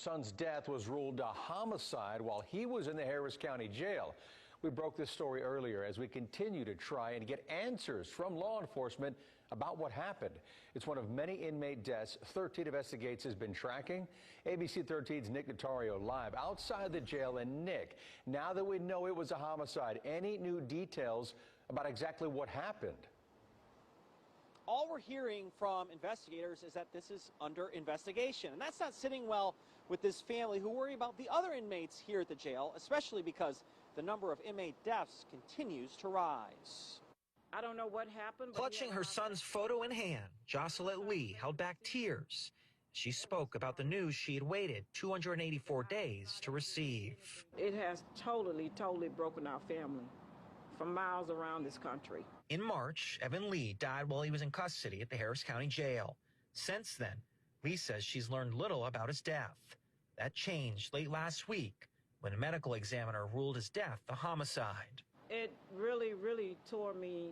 Son's death was ruled a homicide while he was in the Harris County Jail. We broke this story earlier as we continue to try and get answers from law enforcement about what happened. It's one of many inmate deaths 13 Investigates has been tracking. ABC 13's Nick Notario live outside the jail. And Nick, now that we know it was a homicide, any new details about exactly what happened? All we're hearing from investigators is that this is under investigation, and that's not sitting well with this family who worry about the other inmates here at the jail, especially because the number of inmate deaths continues to rise. I don't know what happened. Clutching her son's photo in hand, Jocelyn Lee held back tears. She spoke about the news she had waited 284 days to receive. It has totally broken our family for miles around this country. In March, Evan Lee died while he was in custody at the Harris County Jail. Since then, Lee says she's learned little about his death. That changed late last week when a medical examiner ruled his death a homicide. It really tore me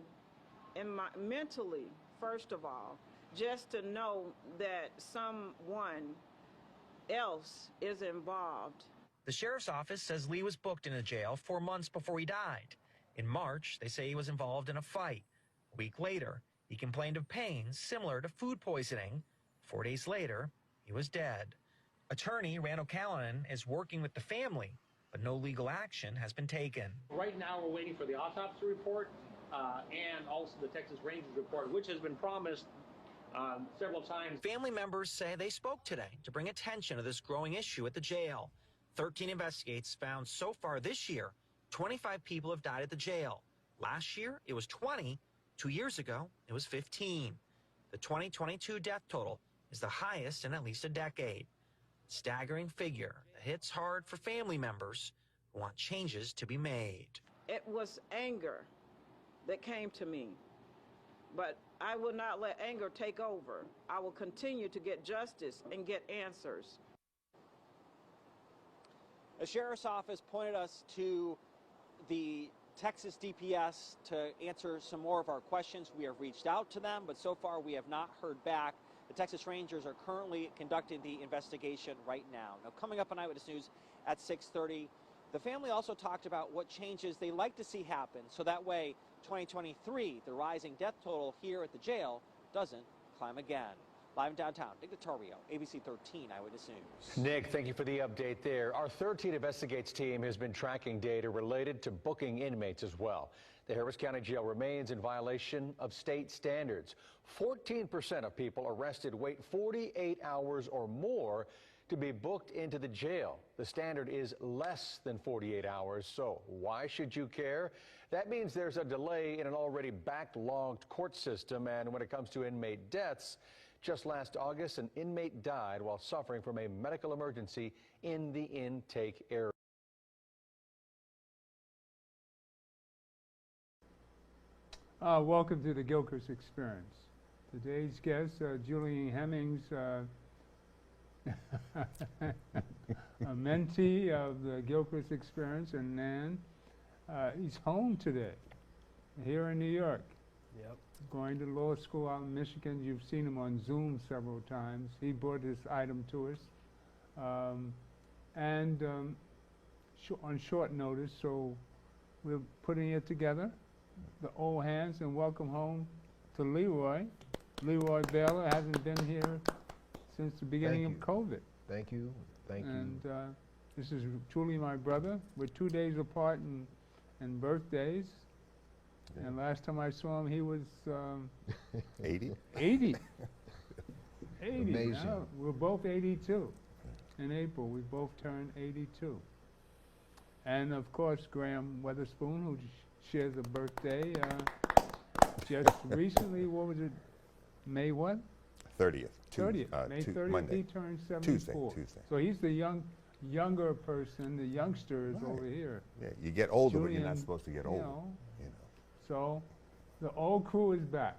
mentally, first of all, just to know that someone else is involved. The sheriff's office says Lee was booked in a jail 4 months before he died. In March, they say he was involved in a fight. A week later, he complained of pain similar to food poisoning. 4 days later, he was dead. Attorney Randall Killinen is working with the family, but no legal action has been taken. Right now, we're waiting for the autopsy report and also the Texas Rangers report, which has been promised several times. Family members say they spoke today to bring attention to this growing issue at the jail. 13 Investigates found so far this year 25 people have died at the jail. Last year, it was 20. 2 years ago, it was 15. The 2022 death total is the highest in at least a decade. Staggering figure that hits hard for family members who want changes to be made. It was anger that came to me, but I will not let anger take over. I will continue to get justice and get answers. The sheriff's office pointed us to the Texas DPS to answer some more of our questions. We have reached out to them, but so far we have not heard back. The Texas Rangers are currently conducting the investigation right now. Now, coming up on Eyewitness News at 6:30, the family also talked about what changes they like to see happen, so that way 2023, the rising death total here at the jail, doesn't climb again. Live in downtown, Nick Notario, ABC 13 Eyewitness News. Nick, thank you for the update there. Our 13 Investigates team has been tracking data related to booking inmates as well. The Harris County Jail remains in violation of state standards. 14% of people arrested wait 48 hours or more to be booked into the jail. The standard is less than 48 hours, so why should you care? That means there's a delay in an already backlogged court system, and when it comes to inmate deaths, just last August, an inmate died while suffering from a medical emergency in the intake area. Welcome to the Gilchrist Experience. Today's guest, Julian Hemmings, a mentee of the Gilchrist Experience, and Nan. He's home today, here in New York. Yep. Going to law school out in Michigan. You've seen him on Zoom several times. He brought this item to us, on short notice, so we're putting it together, the old hands, and welcome home to Leroy. Leroy Baylor hasn't been here since the beginning of COVID. Thank you. Thank you. And this is truly my brother. We're 2 days apart in birthdays. Yeah. And last time I saw him, he was 80. 80. 80. Amazing. Now, we're both 82. In April, we both turned 82. And of course, Graham Weatherspoon, who shares a birthday just recently. What was it? May what? 30th. 30th. May 30th. Monday. He turned 74. Tuesday. So he's the younger person. The youngster is over here. Yeah, you get older, Julian, but you're not supposed to get older. You know. So the old crew is back,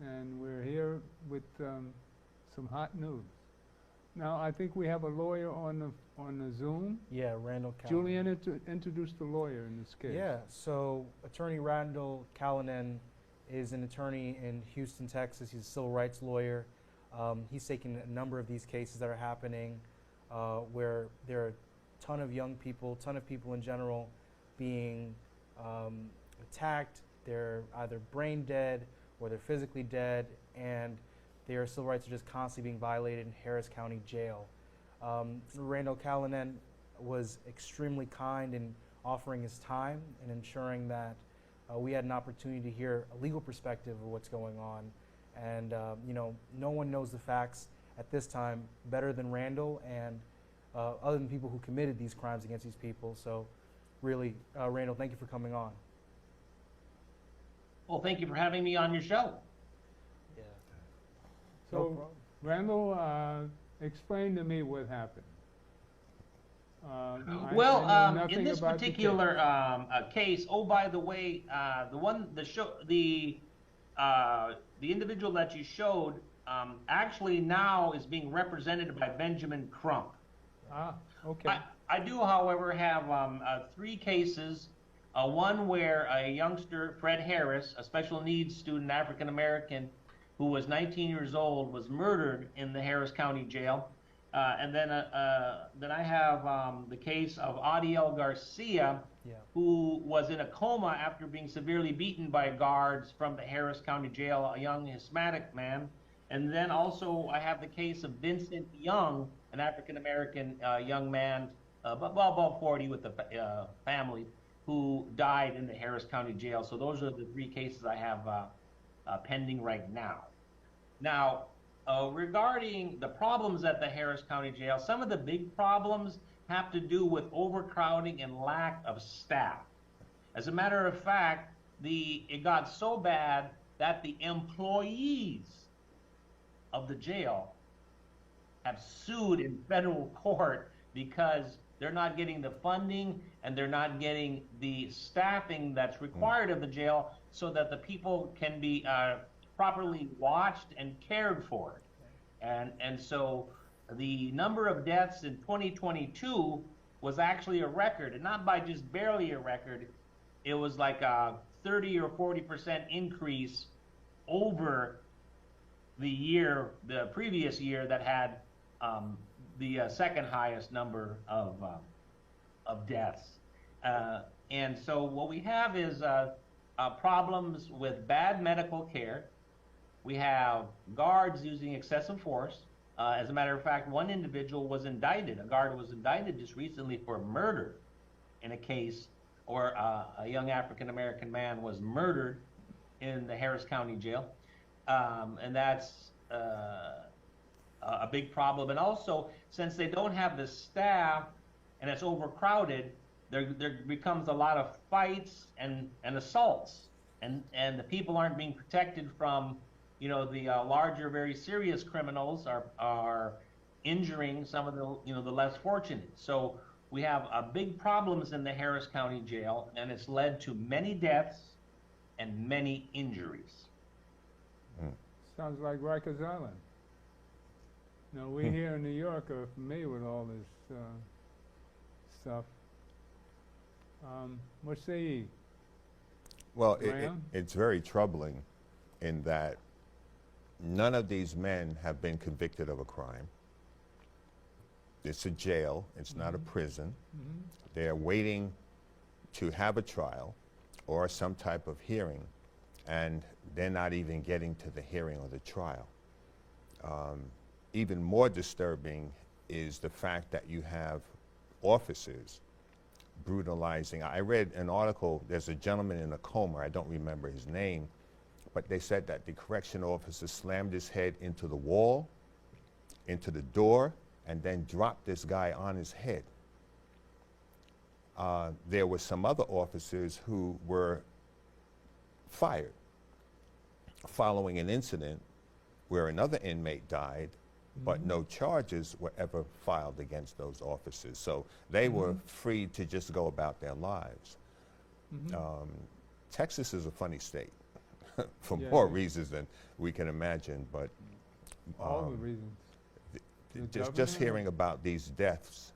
and we're here with some hot news. Now I think we have a lawyer on the Zoom. Yeah, Randall Killinen. Julian, introduce the lawyer in this case. Yeah, so Attorney Randall Killinen is an attorney in Houston, Texas. He's a civil rights lawyer. He's taken a number of these cases that are happening where there are a ton of young people, ton of people in general being attacked. They're either brain dead or they're physically dead, and their civil rights are just constantly being violated in Harris County Jail. Randall Killinen was extremely kind in offering his time and ensuring that we had an opportunity to hear a legal perspective of what's going on. And you know, no one knows the facts at this time better than Randall and other than people who committed these crimes against these people. So really, Randall, thank you for coming on. Well, thank you for having me on your show. Yeah. So, Randall, explain to me what happened. Well, I know in this nothing about the particular case, oh, by the way, the individual that you showed actually now is being represented by Benjamin Crump. Ah, okay. I do, however, have 3 cases. One where a youngster, Fred Harris, a special needs student, African American, who was 19 years old, was murdered in the Harris County Jail. And then I have the case of Adiel Garcia, who was in a coma after being severely beaten by guards from the Harris County Jail, a young Hispanic man. And then also I have the case of Vincent Young, an African American young man, about 40 with the family, who died in the Harris County Jail. So those are the 3 cases I have pending right now. Now, regarding the problems at the Harris County Jail, some of the big problems have to do with overcrowding and lack of staff. As a matter of fact, it got so bad that the employees of the jail have sued in federal court because they're not getting the funding and they're not getting the staffing that's required of the jail so that the people can be properly watched and cared for. And so the number of deaths in 2022 was actually a record, and not by just barely a record. It was like a 30 or 40% increase over the previous year that had the second highest number of deaths. And so what we have is problems with bad medical care. We have guards using excessive force. As a matter of fact, one individual was indicted. A guard was indicted just recently for murder in a case where a young African-American man was murdered in the Harris County Jail. And that's a big problem. And also, since they don't have the staff and it's overcrowded, there becomes a lot of fights and assaults. And the people aren't being protected from, you know, the larger, very serious criminals are injuring some of the less fortunate. So we have big problems in the Harris County Jail, and it's led to many deaths and many injuries. Sounds like Rikers Island. You know, we here in New York are familiar with all this stuff. What say ye? Well, Graham? it's very troubling in that none of these men have been convicted of a crime. It's a jail. It's not a prison. They're waiting to have a trial or some type of hearing, and they're not even getting to the hearing or the trial. Even more disturbing is the fact that you have officers brutalizing. I read an article, there's a gentleman in a coma, I don't remember his name, but they said that the correctional officer slammed his head into the wall, into the door, and then dropped this guy on his head. There were some other officers who were fired following an incident where another inmate died, but no charges were ever filed against those officers. So they were free to just go about their lives. Texas is a funny state for more reasons than we can imagine, but All the reasons. just hearing about these deaths,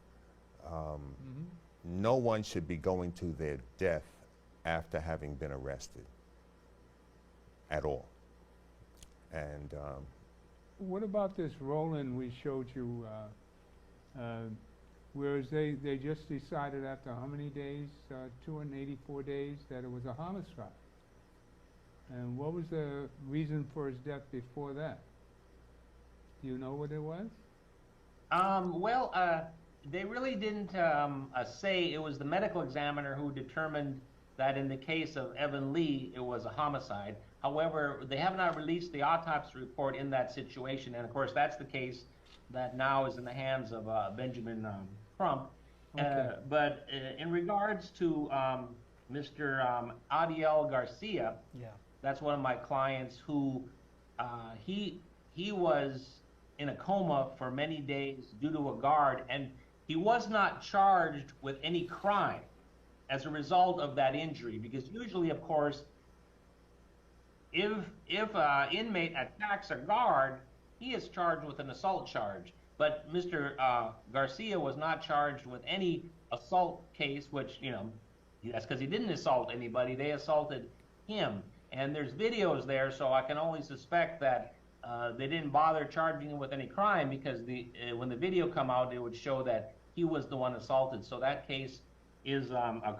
no one should be going to their death after having been arrested at all. And What about this Roland we showed you Whereas they just decided after how many days, 284 days, that it was a homicide. And what was the reason for his death before that? Do you know what it was? They really didn't say. It was the medical examiner who determined that in the case of Evan Lee, it was a homicide. However, they have not released the autopsy report in that situation, and of course, that's the case that now is in the hands of Benjamin Crump. Okay. But in regards to Mr. Adiel Garcia, Yeah. that's one of my clients who he was in a coma for many days due to a guard, and he was not charged with any crime as a result of that injury, because usually, of course, if an inmate attacks a guard, he is charged with an assault charge. But Mr. Garcia was not charged with any assault case, which, you know, that's because he didn't assault anybody. They assaulted him. And there's videos there, so I can only suspect that they didn't bother charging him with any crime, because when the video come out, it would show that he was the one assaulted. So that case is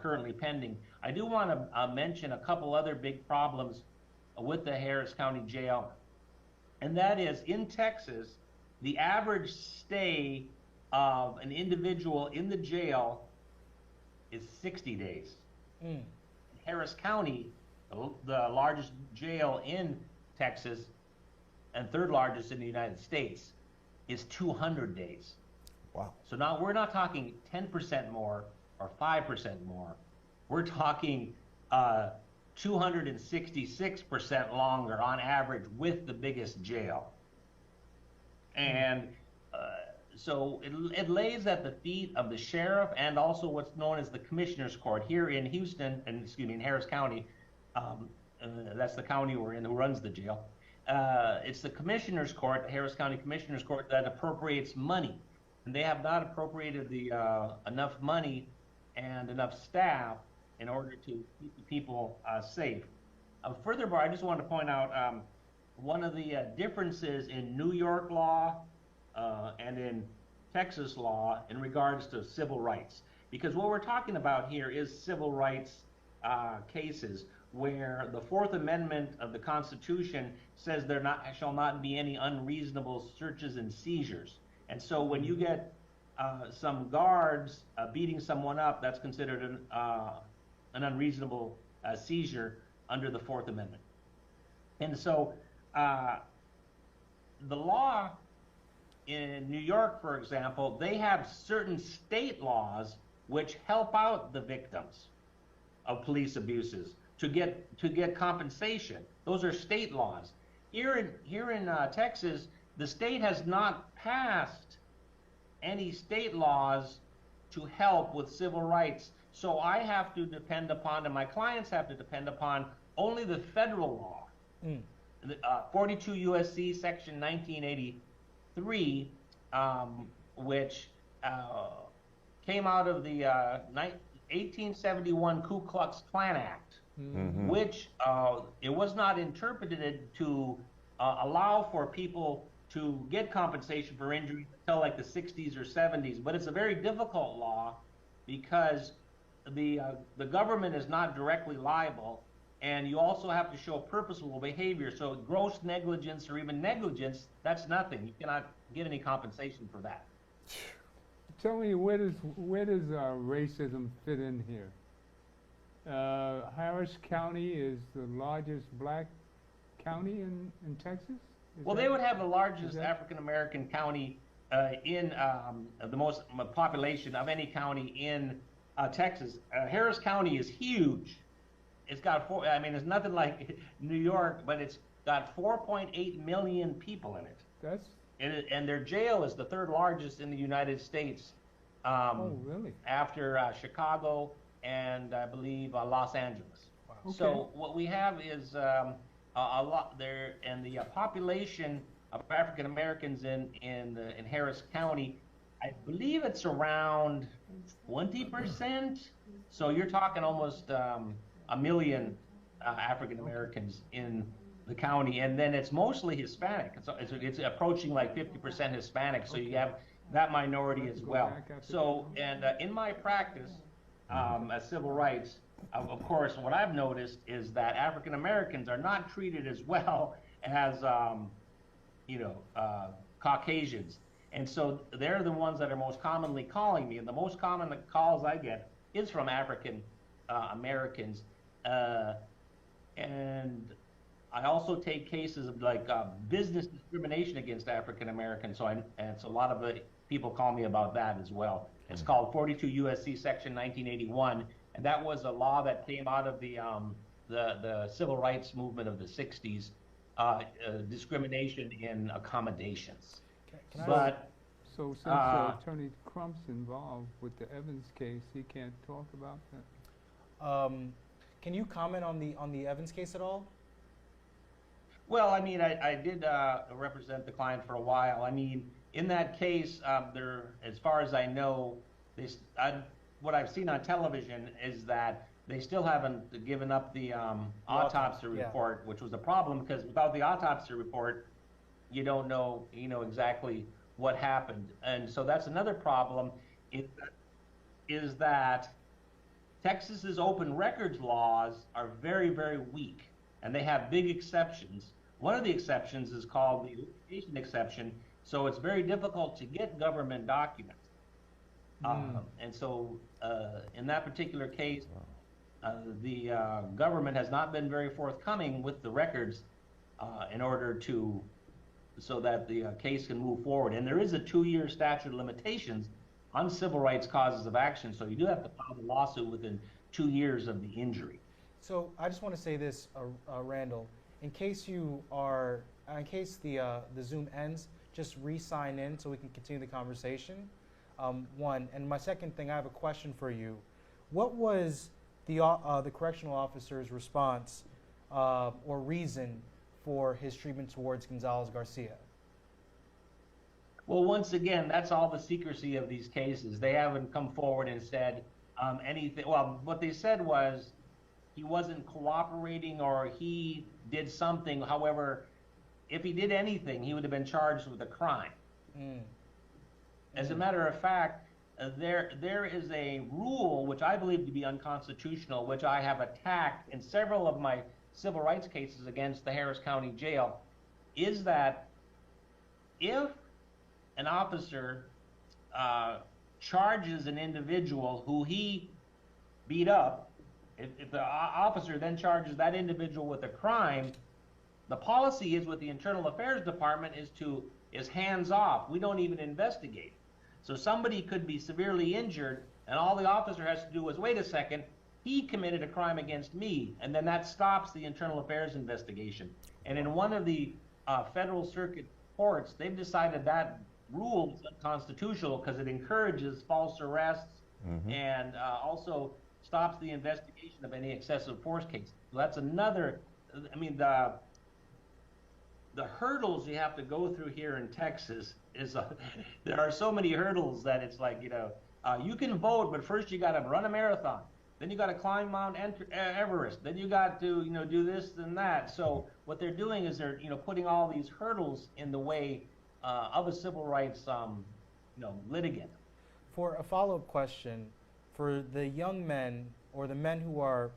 currently pending. I do want to mention a couple other big problems with the Harris County Jail, and that is in Texas, the average stay of an individual in the jail is 60 days. In Harris County, the largest jail in Texas and third largest in the United States, is 200 days. Wow. So now we're not talking 10% more or 5% more. We're talking 266% longer on average with the biggest jail. And so it lays at the feet of the sheriff and also what's known as the Commissioner's Court here in Houston, and in Harris County. That's the county we're in, who runs the jail. It's the Commissioner's Court, the Harris County Commissioner's Court, that appropriates money. And they have not appropriated the enough money and enough staff in order to keep the people safe. Furthermore, I just want to point out one of the differences in New York law and in Texas law in regards to civil rights. Because what we're talking about here is civil rights cases where the Fourth Amendment of the Constitution says there shall not be any unreasonable searches and seizures. And so when you get some guards beating someone up, that's considered an unreasonable seizure under the Fourth Amendment. And so the law in New York, for example, they have certain state laws which help out the victims of police abuses to get compensation. Those are state laws. Here in Texas, the state has not passed any state laws to help with civil rights. So I have to depend upon, and my clients have to depend upon, only the federal law. 42 U.S.C. Section 1983, which came out of the 1871 Ku Klux Klan Act, which it was not interpreted to allow for people to get compensation for injuries until like the 60s or 70s. But it's a very difficult law because the government is not directly liable, and you also have to show purposeful behavior. So gross negligence or even negligence, that's nothing. You cannot get any compensation for that. Tell me, where does racism fit in here? Harris County is the largest black county in Texas? Well, they would have the largest African American county in the most population of any county in Texas. Harris County is huge. It's got it's nothing like New York, but it's got 4.8 million people in it. And their jail is the third largest in the United States. Oh, really? After Chicago and I believe Los Angeles. Wow. Okay. So what we have is a lot there, and the population of African Americans in Harris County, I believe it's around 20%. So you're talking almost a million African Americans in the county, and then it's mostly Hispanic. It's approaching like 50% Hispanic. So you have that minority as Go well. back after So, and in my practice as civil rights, of course, what I've noticed is that African Americans are not treated as well as, Caucasians. And so they're the ones that are most commonly calling me, and the most common calls I get is from African Americans. And I also take cases of like business discrimination against African Americans. So a lot of people call me about that as well. It's called 42 USC Section 1981, and that was a law that came out of the civil rights movement of the 60s, discrimination in accommodations. So since Attorney Crump's involved with the Evans case, he can't talk about that? Can you comment on the Evans case at all? Well, I mean, I did represent the client for a while. I mean, in that case, as far as I know, what I've seen on television is that they still haven't given up the autopsy report, which was a problem because without the autopsy report, you don't know, exactly what happened. And so that's another problem, is that Texas's open records laws are very, very weak, and they have big exceptions. One of the exceptions is called the litigation exception, so it's very difficult to get government documents. And so in that particular case, the government has not been very forthcoming with the records in order so that the case can move forward. And there is a 2-year statute of limitations on civil rights causes of action, so you do have to file the lawsuit within 2 years of the injury. So I just want to say this, Randall, in case the Zoom ends, just re-sign in so we can continue the conversation. One, and my second thing, I have a question for you. What was the correctional officer's response or reason for his treatment towards Gonzalez Garcia? Well, once again, that's all the secrecy of these cases. They haven't come forward and said anything. Well, what they said was he wasn't cooperating or he did something. However, if he did anything, he would have been charged with a crime. As a matter of fact, there is a rule which I believe to be unconstitutional, which I have attacked in several of my civil rights cases against the Harris County Jail, is that if an officer charges an individual who he beat up, if the officer then charges that individual with a crime, the policy is with the Internal Affairs Department is hands off. We don't even investigate. So somebody could be severely injured, and all the officer has to do is, wait a second, he committed a crime against me, and then that stops the Internal Affairs investigation. And in one of the Federal Circuit courts, they've decided that rule is unconstitutional because it encourages false arrests and also stops the investigation of any excessive force case. So that's another, I mean, the hurdles you have to go through here in Texas is, there are so many hurdles that it's like, you can vote, but first you got to run a marathon. Then you got to climb Mount Everest. Then you got to, do this and that. So what they're doing is they're, putting all these hurdles in the way of a civil rights, litigant. For a follow-up question, for the young men or the men who are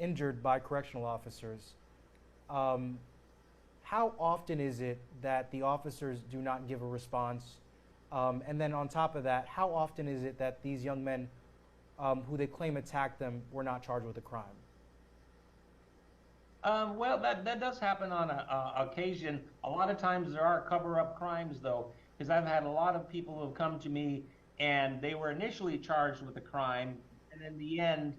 injured by correctional officers, how often is it that the officers do not give a response? And then on top of that, how often is it that these young men who they claim attacked them were not charged with a crime? Well, that does happen on occasion. A lot of times there are cover-up crimes, though, because I've had a lot of people who have come to me and they were initially charged with a crime, and in the end,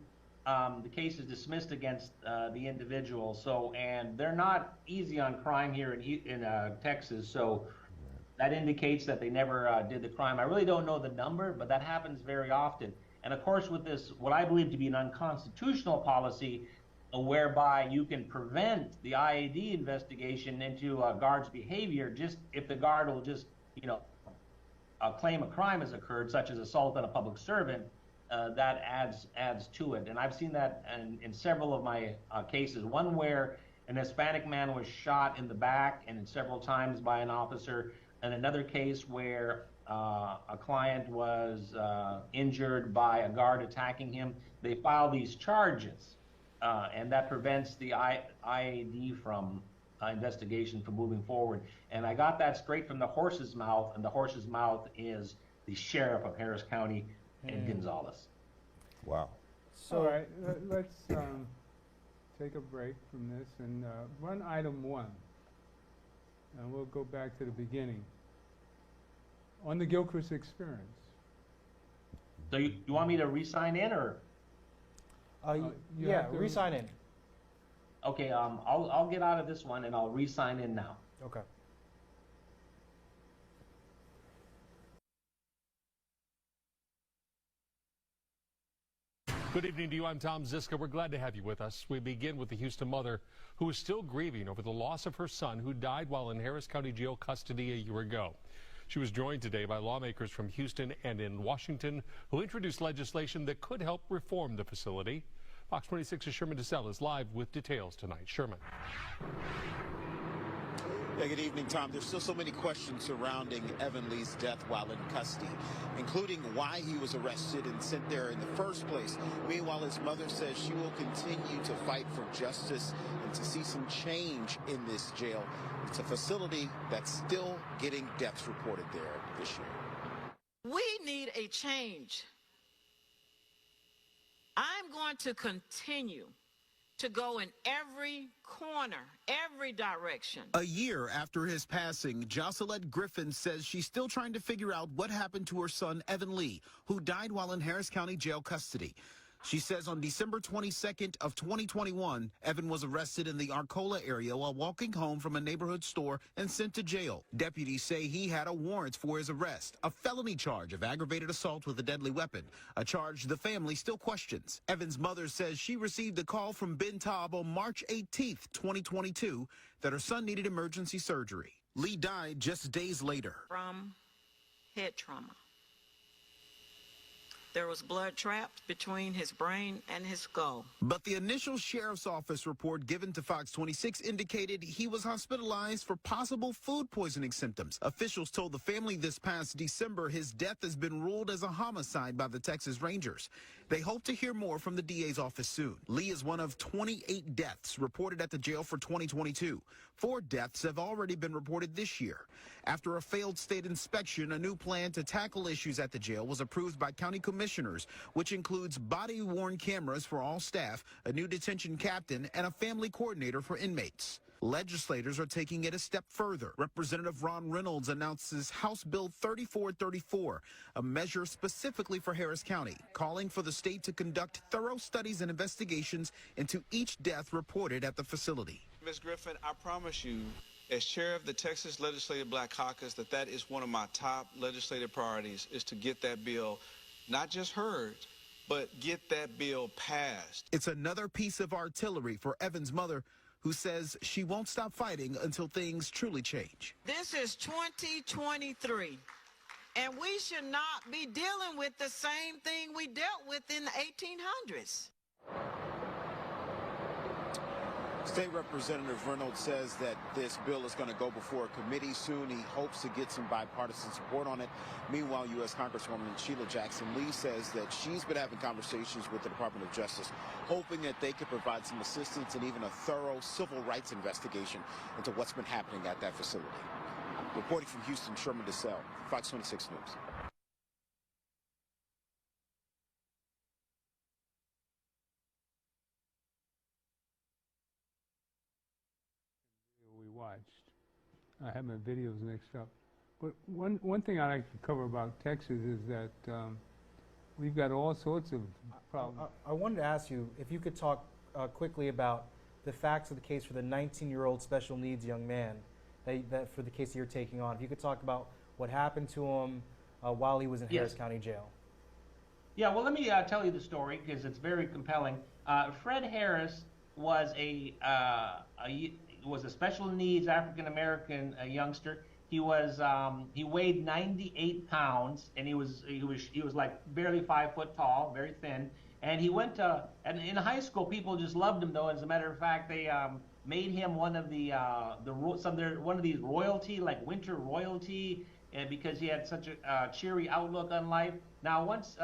the case is dismissed against the individual. So, and they're not easy on crime here in Texas. So that indicates that they never did the crime. I really don't know the number, but that happens very often. And of course, with this, what I believe to be an unconstitutional policy, whereby you can prevent the IAD investigation into a guard's behavior, just if the guard will just, claim a crime has occurred, such as assault on a public servant, that adds to it. And I've seen that in several of my cases. One where an Hispanic man was shot in the back and several times by an officer, and another case where a client was injured by a guard attacking him, they file these charges, and that prevents the IAD from investigation from moving forward. And I got that straight from the horse's mouth, and the horse's mouth is the sheriff of Harris County in Gonzalez. Wow. So, all right, let's take a break from this and run item 1. And we'll go back to the beginning. On the Gilchrist Experience. So you want me to re-sign in, or? Yeah, re-sign in. Okay, I'll get out of this one and I'll re-sign in now. Okay. Good evening to you. I'm Tom Ziska. We're glad to have you with us. We begin with the Houston mother who is still grieving over the loss of her son who died while in Harris County Jail custody a year ago. She was joined today by lawmakers from Houston and in Washington who introduced legislation that could help reform the facility. Fox 26's Sherman DeSalle is live with details tonight. Sherman. Yeah, good evening, Tom. There's still so many questions surrounding Evan Lee's death while in custody, including why he was arrested and sent there in the first place. Meanwhile, his mother says she will continue to fight for justice and to see some change in this jail. It's a facility that's still getting deaths reported there this year. We need a change. I'm going to continue to go in every corner, every direction. A year after his passing, Jocelette Griffin says she's still trying to figure out what happened to her son, Evan Lee, who died while in Harris County Jail custody. She says on December 22nd of 2021, Evan was arrested in the Arcola area while walking home from a neighborhood store and sent to jail. Deputies say he had a warrant for his arrest, a felony charge of aggravated assault with a deadly weapon, a charge the family still questions. Evan's mother says she received a call from Ben Taub on March 18th, 2022, that her son needed emergency surgery. Lee died just days later. From head trauma. There was blood trapped between his brain and his skull. But the initial sheriff's office report given to Fox 26 indicated he was hospitalized for possible food poisoning symptoms. Officials told the family this past December his death has been ruled as a homicide by the Texas Rangers. They hope to hear more from the DA's office soon. Lee is one of 28 deaths reported at the jail for 2022. 4 deaths have already been reported this year. After a failed state inspection, a new plan to tackle issues at the jail was approved by county commissioners, which includes body-worn cameras for all staff, a new detention captain, and a family coordinator for inmates. Legislators are taking it a step further. Representative Ron Reynolds announces House Bill 3434, a measure specifically for Harris County, calling for the state to conduct thorough studies and investigations into each death reported at the facility. Ms. Griffin, I promise you, as chair of the Texas Legislative Black Caucus, that is one of my top legislative priorities, is to get that bill not just heard, but get that bill passed. It's another piece of artillery for Evan's mother, who says she won't stop fighting until things truly change. This is 2023, and we should not be dealing with the same thing we dealt with in the 1800s. State Representative Reynolds says that this bill is going to go before a committee soon. He hopes to get some bipartisan support on it. Meanwhile, U.S. Congresswoman Sheila Jackson Lee says that she's been having conversations with the Department of Justice, hoping that they could provide some assistance and even a thorough civil rights investigation into what's been happening at that facility. Reporting from Houston, Sherman DeSalle, Fox 26 News. Watched. I have my videos mixed up. But one thing I like to cover about Texas is that we've got all sorts of problems. I wanted to ask you if you could talk quickly about the facts of the case for the 19-year-old special needs young man that for the case that you're taking on. If you could talk about what happened to him while he was in Harris County Jail. Yeah, well, let me tell you the story because it's very compelling. Fred Harris was a special needs African American youngster. He weighed 98 pounds, and he was like barely 5 foot tall, very thin. And he went to, and in high school, people just loved him though. As a matter of fact, they made him one of these royalty, like winter royalty and because he had such a cheery outlook on life. Now, once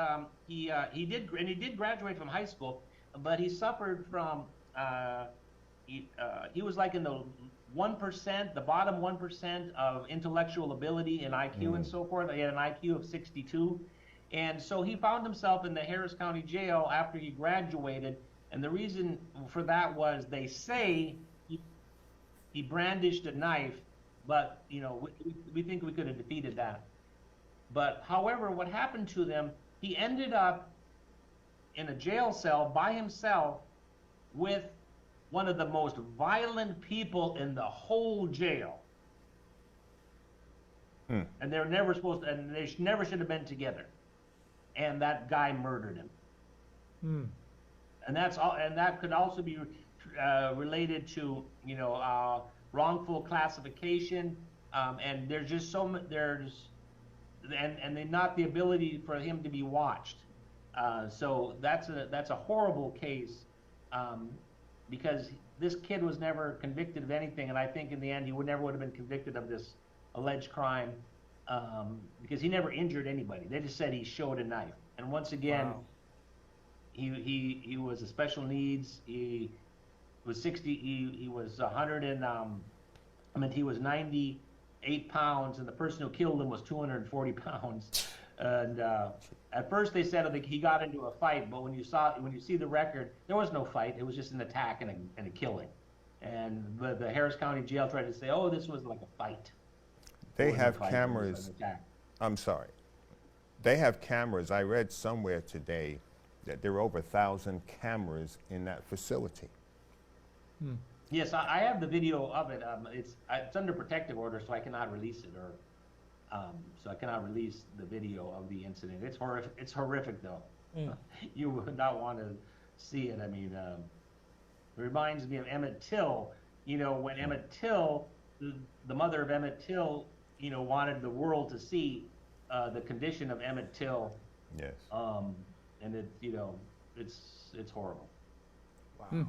he did graduate from high school, but he suffered from he was like in the 1%, the bottom 1% of intellectual ability and IQ and so forth. He had an IQ of 62. And so he found himself in the Harris County Jail after he graduated. And the reason for that was, they say he brandished a knife, but we think we could have defeated that. But however, what happened to them, he ended up in a jail cell by himself with one of the most violent people in the whole jail. And they're never supposed to, and they never should have been together. And that guy murdered him. And that's all. And that could also be related to wrongful classification. And there's just and not the ability for him to be watched. So that's a horrible case, because this kid was never convicted of anything, and I think in the end he never would have been convicted of this alleged crime, because he never injured anybody. They just said he showed a knife. And once again, wow. he was a special needs. He was 60. He was 100 and he was 98 pounds, and the person who killed him was 240 pounds. And at first they said he got into a fight, but when you see the record, there was no fight. It was just an attack and a killing. And the Harris County Jail tried to say, oh, this was like a fight. They have cameras. I'm sorry. They have cameras. I read somewhere today that there are over 1,000 cameras in that facility. Yes, I have the video of it. It's under protective order, so I cannot release it, so I cannot release the video of the incident. It's horrific. It's horrific, though. You would not want to see it. I mean, it reminds me of Emmett Till. When Emmett Till, the mother of Emmett Till, wanted the world to see the condition of Emmett Till. Yes. And it's horrible. Wow.